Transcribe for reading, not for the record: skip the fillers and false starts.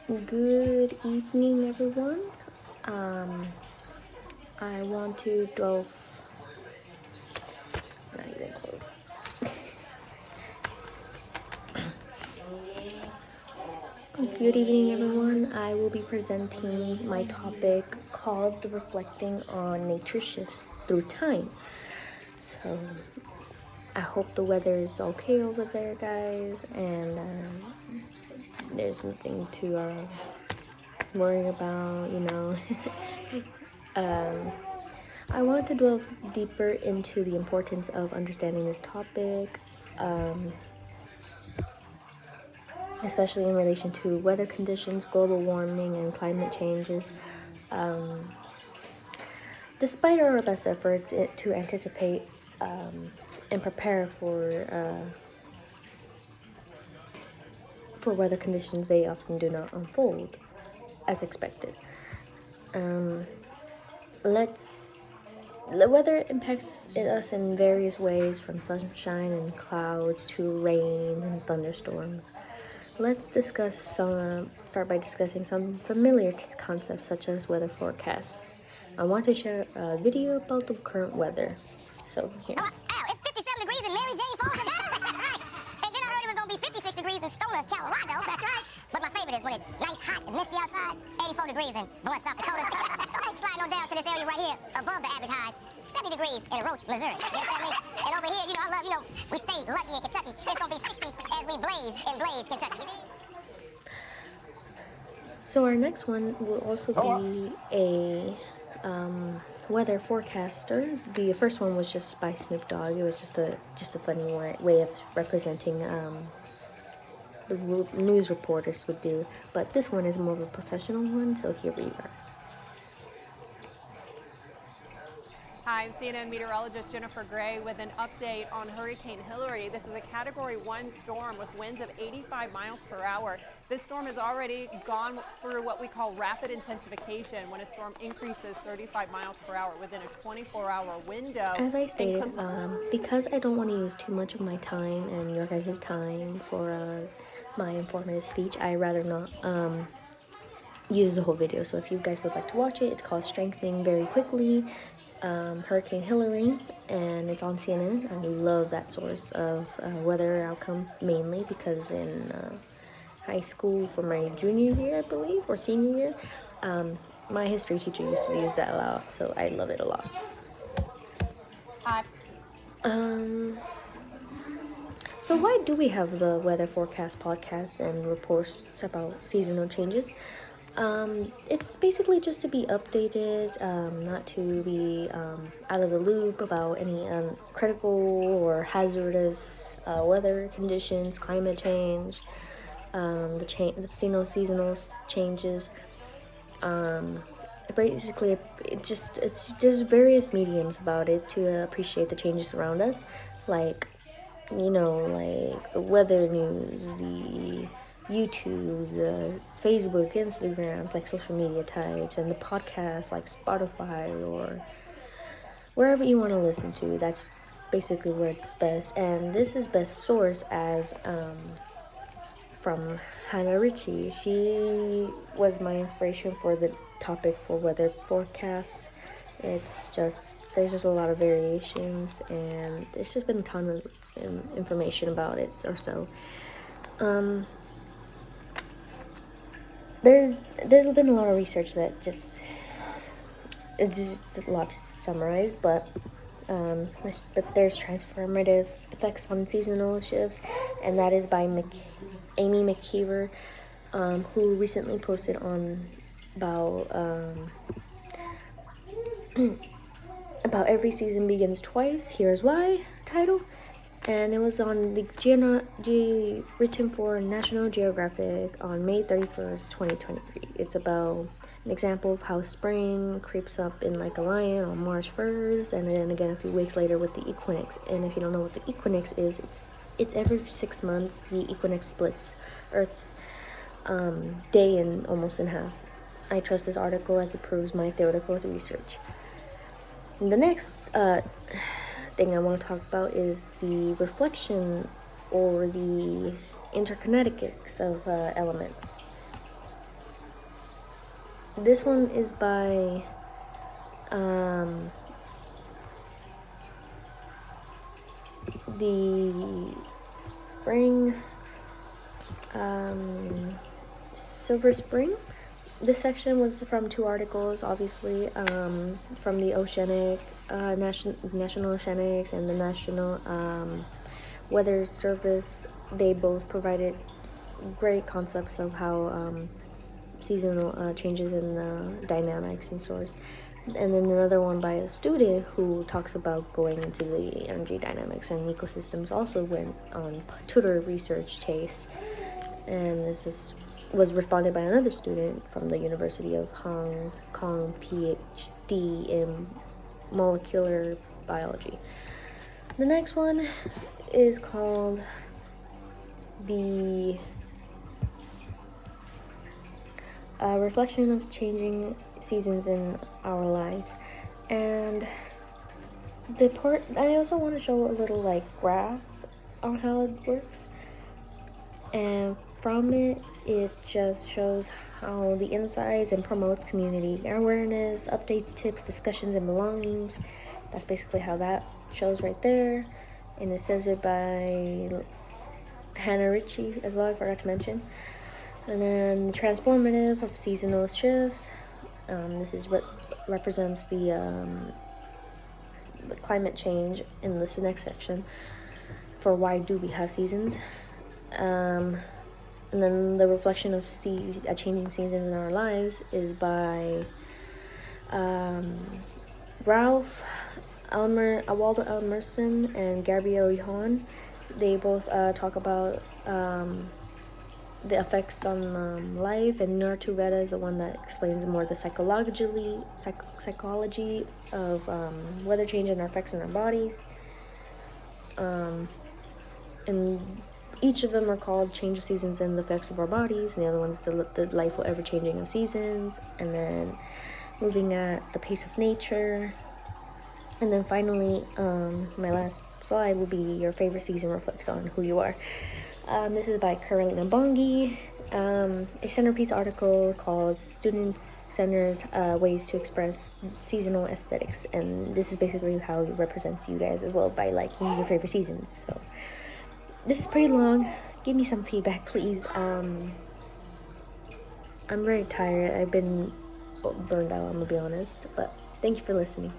Good evening, everyone. I want to delve. Not even close. Good evening, everyone. I will be presenting my topic called Reflecting on Nature Shifts Through Time. So, I hope the weather is okay over there, guys, and there's nothing to worry about. I want to delve deeper into the importance of understanding this topic, especially in relation to weather conditions, global warming, and climate changes. Despite our best efforts to anticipate and prepare for weather conditions, they often do not unfold as expected. The weather impacts us in various ways, from sunshine and clouds to rain and thunderstorms. Let's start by discussing some familiar concepts such as weather forecasts. I want to share a video about the current weather. So here. Oh, it's 57 degrees in Mary Jane Falls, Nevada. That's right. And then I heard it was going to be 56 degrees in Stoner, Colorado. That's right. But my favorite is when it's nice, hot, and misty outside. 84 degrees in Blunt, South Dakota. Sliding on down to this area right here, above the average highs. 70 degrees in Roach, Missouri. You understand me? And over here, I love, we stayed lucky in Kentucky. It's going to be 60 as we blaze in Blaze, Kentucky. So our next one will also be a weather forecaster. The first one was just by Snoop Dogg. It was just a funny way of representing the news reporters would do. But this one is more of a professional one, so here we are. Hi, I'm CNN meteorologist Jennifer Gray with an update on Hurricane Hillary. This is a Category 1 storm with winds of 85 miles per hour. This storm has already gone through what we call rapid intensification, when a storm increases 35 miles per hour within a 24-hour window. As I stated, because I don't want to use too much of my time and your guys' time for my informative speech, I rather not use the whole video. So if you guys would like to watch it, it's called Strengthening Very Quickly. Hurricane Hillary, and it's on CNN. I love that source of weather outcome, mainly because in high school for my junior year, I believe, or senior year, my history teacher used to use that a lot, so I love it a lot. So why do we have the weather forecast podcast and reports about seasonal changes? It's basically just to be updated, not to be out of the loop about any critical or hazardous weather conditions, climate change, the seasonal changes. Basically, there's various mediums about it to appreciate the changes around us, like the weather news, the YouTube, the Facebook, Instagrams, like social media types, and the podcasts like Spotify or wherever you want to listen to. That's basically where it's best. And this is best sourced as from Hannah Ritchie. She was my inspiration for the topic for weather forecasts. There's just a lot of variations, and there's just been a ton of information about it or so. There's been a lot of research that it's just a lot to summarize, but there's transformative effects on seasonal shifts, and that is by Amy McKeever, who recently posted on about about every season begins twice. Here's why title. And it was on the written for National Geographic on May 31st, 2023. It's about an example of how spring creeps up in like a lion on March 1st, and then again a few weeks later with the equinox. And if you don't know what the equinox is, it's every 6 months the equinox splits Earth's day almost in half. I trust this article as it proves my theoretical research. And the next thing I want to talk about is the reflection or the interkinetics of elements. this one is by the Spring, Silver Spring. This section was from 2 articles, obviously, from the Oceanic, National Oceanics and the National Weather Service. They both provided great concepts of how seasonal changes in the dynamics and source. And then another one by a student who talks about going into the energy dynamics and ecosystems also went on tutor research case. And this was responded by another student from the University of Hong Kong, PhD in molecular biology. The next one is called the reflection of changing seasons in our lives. And the part, I also want to show a little like graph on how it works. And from it, it just shows how the insights and promotes community awareness, updates, tips, discussions, and belongings. That's basically how that shows right there. And it says it by Hannah Ritchie as well, I forgot to mention. And then transformative of seasonal shifts. This is what represents the climate change in this next section for why do we have seasons. And then the reflection of changing seasons in our lives is by Ralph Waldo Elmerson and Gabrielle Yuan. They both talk about the effects on life, and Nartuveda is the one that explains more the psychology of weather change and our effects on our bodies. And each of them are called Change of Seasons and the Effects of Our Bodies, and the other one's the Life Ever Changing of Seasons, and then Moving at the Pace of Nature. And then finally, my last slide will be Your Favorite Season Reflects on Who You Are. This is by Carolina Bongi, a centerpiece article called Student-Centered Ways to Express Seasonal Aesthetics. And this is basically how it represents you guys as well by liking your favorite seasons. So this is pretty long. Give me some feedback, please. I'm very tired. I've been burned out, I'm gonna be honest. But thank you for listening.